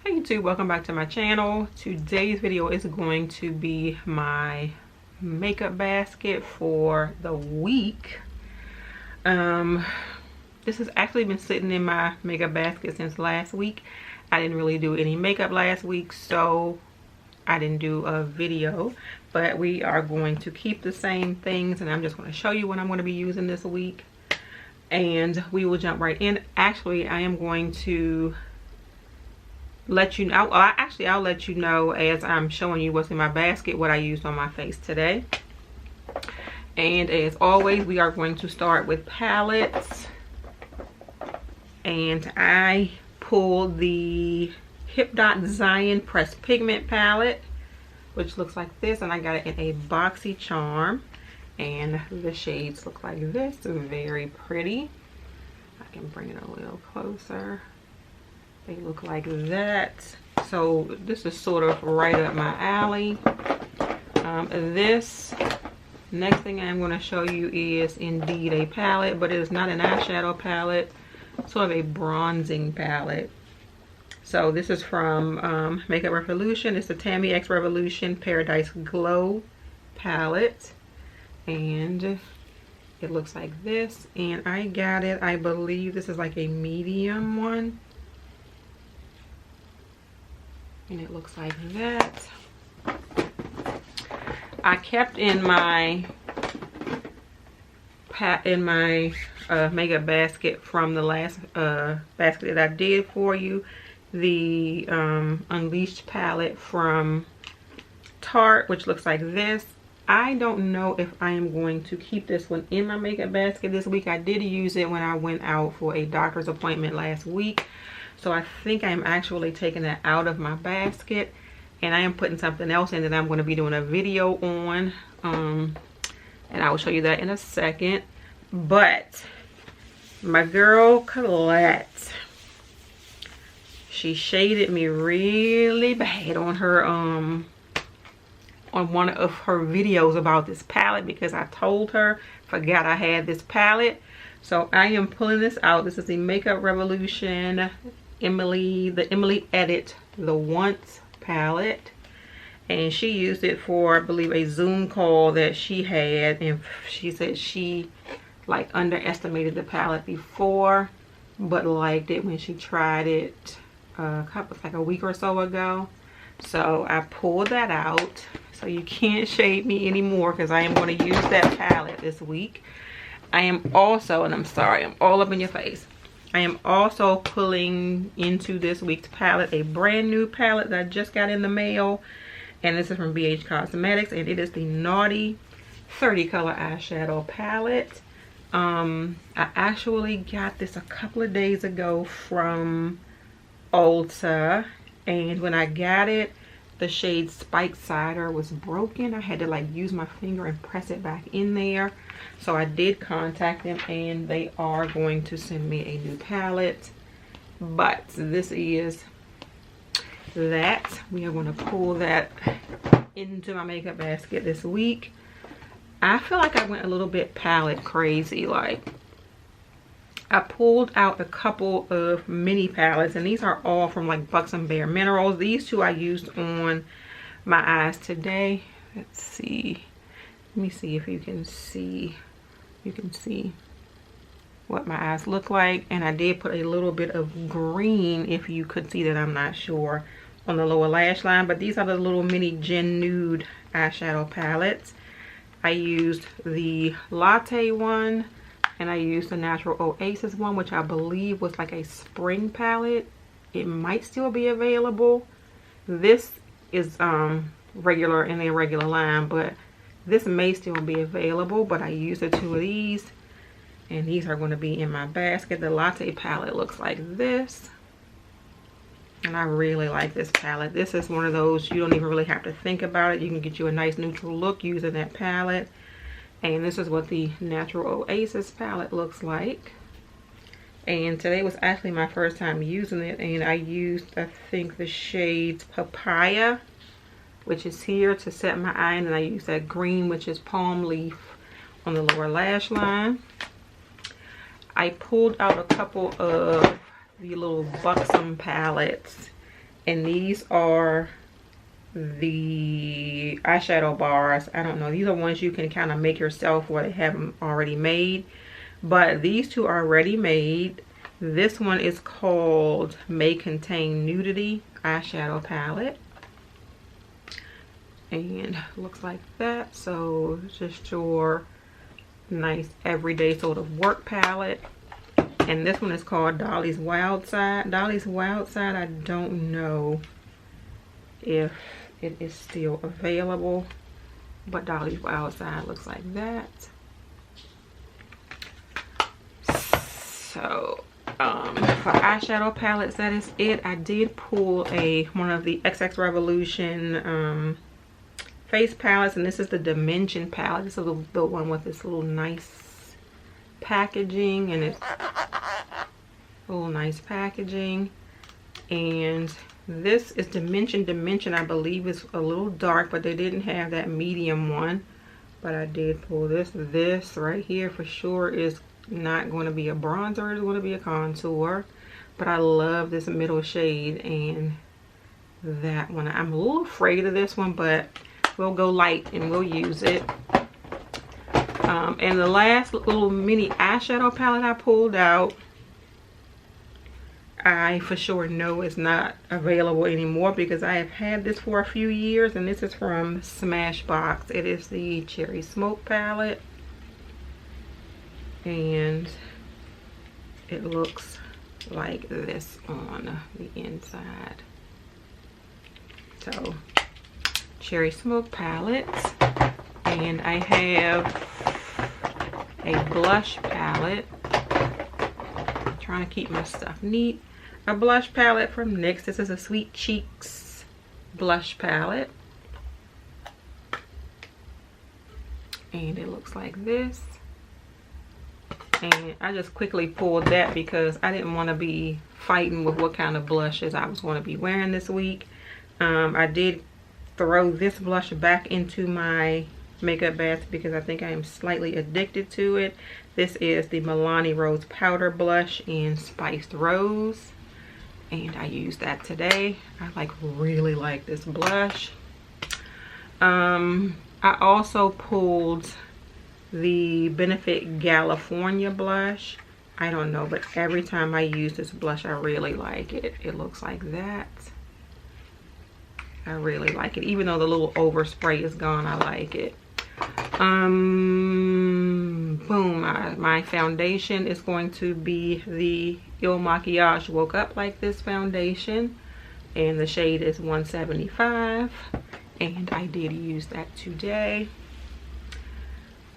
Hey YouTube, welcome back to my channel. Today's video is going to be my makeup basket for the week. This has actually been sitting in my makeup basket since last week. I didn't really do any makeup last week, so I didn't do a video, but we are going to keep the same things and I'm just going to show you what I'm going to be using this week and we will jump right in. Actually, I am going to let you know, I'll let you know as I'm showing you what's in my basket, what I used on my face today. And as always, we are going to start with palettes, and I pulled the Hip Dot Zion Pressed Pigment palette, which looks like this, and I got it in a boxy charm, and the shades look like this. Very pretty. I can bring it a little closer. They look like that. So this is sort of right up my alley. This next thing I'm going to show you is indeed a palette, but it is not an eyeshadow palette, sort of a bronzing palette. So this is from Makeup Revolution. It's the Tammy X Revolution Paradise Glow palette, and it looks like this. And I got it, I believe this is like a medium one, and it looks like that. I kept in my makeup basket from the last basket that I did for you, the Unleashed palette from Tarte, which looks like this. I don't know if I am going to keep this one in my makeup basket this week. I did use it when I went out for a doctor's appointment last week, so I think I'm actually taking that out of my basket, and I am putting something else in that I'm going to be doing a video on, and I will show you that in a second. But my girl Colette, she shaded me really bad on her on one of her videos about this palette, because I told her, forgot I had this palette. So I am pulling this out. This is the Makeup Revolution Emily Edit The Once palette, and she used it for, I believe, a Zoom call that she had, and she said she like underestimated the palette before but liked it when she tried it like a week or so ago. So I pulled that out, so you can't shade me anymore because I am going to use that palette this week. I am also, and I'm sorry, I'm all up in your face, I am also pulling into this week's palette a brand new palette that I just got in the mail, and this is from BH Cosmetics, and it is the Naughty 30 color eyeshadow palette. I actually got this a couple of days ago from Ulta, and when I got it, the shade Spiked Cider was broken. I had to like use my finger and press it back in there. So I did contact them, and they are going to send me a new palette. But this is that. We are going to pull that into my makeup basket this week. I feel like I went a little bit palette crazy. Like, I pulled out a couple of mini palettes, and these are all from like Buxom Bare Minerals. These two I used on my eyes today. Let's see. Let me see if you can see. You can see what my eyes look like, and I did put a little bit of green, if you could see that, I'm not sure, on the lower lash line. But these are the little mini Gen Nude eyeshadow palettes. I used the Latte one, and I used the Natural Oasis one, which I believe was like a spring palette. It might still be available. This is regular in the regular line, but this may still be available. But I used the two of these, and these are going to be in my basket. The Latte palette looks like this, and I really like this palette. This is one of those you don't even really have to think about it. You can get you a nice neutral look using that palette. And this is what the Natural Oasis palette looks like. And today was actually my first time using it, and I used, I think, the shades Papaya, which is here, to set my eye, and then I used that green, which is Palm Leaf, on the lower lash line. I pulled out a couple of the little Buxom palettes, And these are the eyeshadow bars. I don't know, these are ones you can kind of make yourself or they have them already made, but these two are ready made. This one is called May Contain Nudity eyeshadow palette, and looks like that. So it's just your nice everyday sort of work palette. And this one is called Dolly's Wild Side. Dolly's Wild Side, I don't know if it is still available, but Dolly's Wild Side looks like that. So for eyeshadow palettes, that is it. I did pull one of the XX Revolution face palettes, and this is the Dimension palette. This is the one with this little nice packaging, and it's a little nice packaging. And this is Dimension. I believe is a little dark, but they didn't have that medium one, but I did pull this. This right here for sure is not going to be a bronzer, it's going to be a contour, but I love this middle shade. And that one, I'm a little afraid of this one, but we'll go light and we'll use it. And the last little mini eyeshadow palette I pulled out, I for sure know it's not available anymore because I have had this for a few years, and this is from Smashbox. It is the Cherry Smoke palette, and it looks like this on the inside. So Cherry Smoke palette, and I have a blush palette. I'm trying to keep my stuff neat. A blush palette from NYX. This is a Sweet Cheeks blush palette, and it looks like this. And I just quickly pulled that because I didn't want to be fighting with what kind of blushes I was going to be wearing this week. I did throw this blush back into my makeup basket because I think I am slightly addicted to it. This is the Milani Rose Powder Blush in Spiced Rose, and I used that today. I really like this blush. I also pulled the Benefit California blush. I don't know, but every time I use this blush, I really like it. It looks like that. I really like it. Even though the little overspray is gone, I like it. Boom. My foundation is going to be the Il Makiage Woke Up Like This foundation, and the shade is 175, and I did use that today.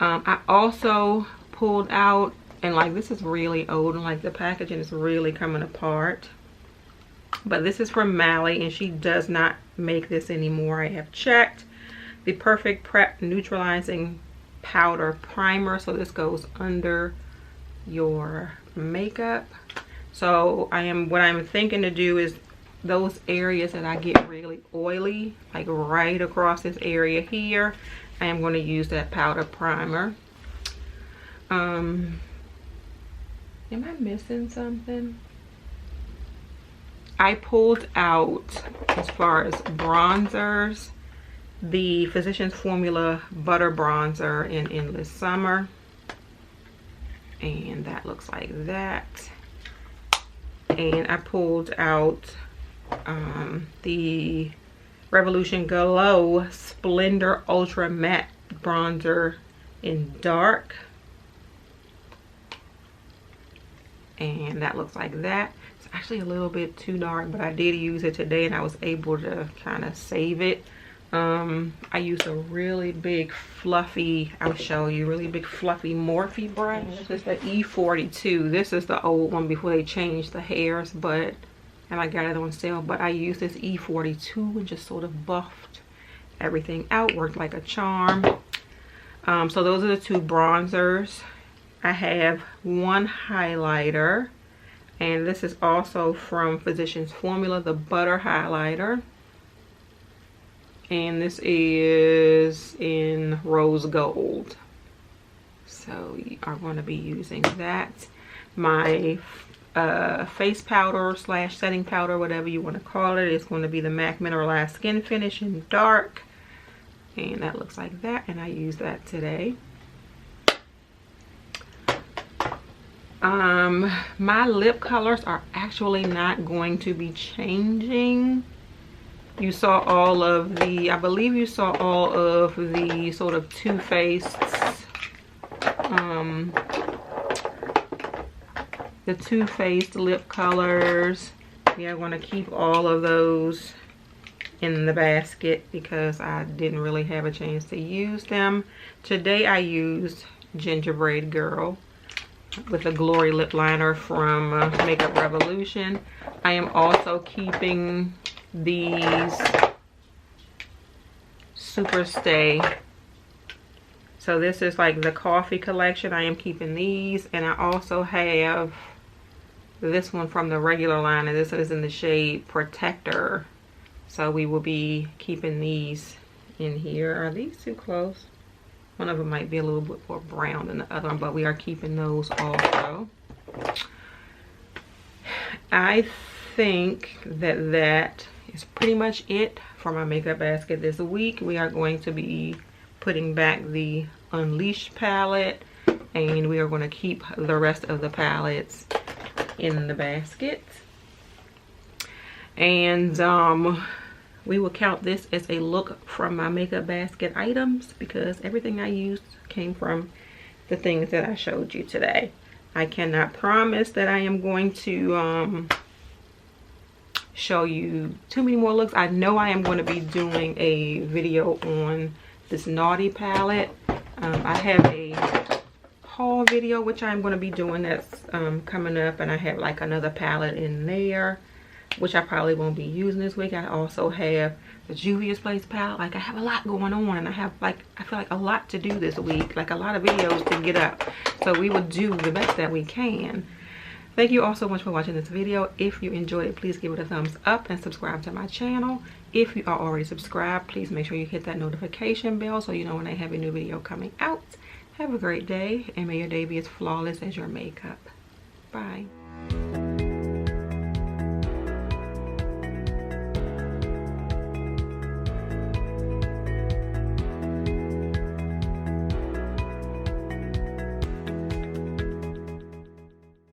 I also pulled out, and this is really old, and the packaging is really coming apart, but this is from Mally, and she does not make this anymore. I have checked. The Perfect Prep Neutralizing Powder Primer. So this goes under your makeup. So what I'm thinking to do is those areas that I get really oily, like right across this area here, I am going to use that powder primer. Am I missing something? I pulled out, as far as bronzers, the Physicians Formula Butter Bronzer in Endless Summer, and that looks like that. And I pulled out the Revolution Glow Splendor Ultra Matte Bronzer in Dark, and that looks like that. It's actually a little bit too dark, but I did use it today and I was able to kind of save it. I used a really big fluffy, I'll show you, really big fluffy Morphe brush. This is the E42. This is the old one before they changed the hairs, and I got it on sale, but I used this E42 and just sort of buffed everything out, worked like a charm. So those are the two bronzers. I have one highlighter, and this is also from Physicians Formula, the Butter Highlighter. And this is in Rose Gold. So we are going to be using that. My face powder slash setting powder, whatever you want to call it. It's going to be the MAC Mineralized Skin Finish in dark, and that looks like that, and I use that today. My lip colors are actually not going to be changing. You saw all of the, I believe you saw all of the sort of Too Faced, the Too Faced lip colors. We are going to keep all of those in the basket because I didn't really have a chance to use them. Today I used Gingerbread Girl with a Glory lip liner from Makeup Revolution. I am also keeping these Super Stay. So this is like the coffee collection. I am keeping these, and I also have this one from the regular line, and this is in the shade Protector. So we will be keeping these in here. Are these too close? One of them might be a little bit more brown than the other one, but we are keeping those also. I think that that is pretty much it for my makeup basket this week. We are going to be putting back the Unleashed palette, and we are going to keep the rest of the palettes in the basket. And we will count this as a look from my makeup basket items because everything I used came from the things that I showed you today. I cannot promise that I am going to show you too many more looks. I know I am going to be doing a video on this Naughty palette. I have a haul video which I'm going to be doing that's coming up, and I have like another palette in there which I probably won't be using this week. I also have the Juvia's Place palette. Like, I have a lot going on, and I have like, I feel like a lot to do this week, like a lot of videos to get up. So we will do the best that we can. Thank you all so much for watching this video. If you enjoyed it, please give it a thumbs up and subscribe to my channel. If you are already subscribed, please make sure you hit that notification bell so you know when I have a new video coming out. Have a great day, and may your day be as flawless as your makeup. Bye.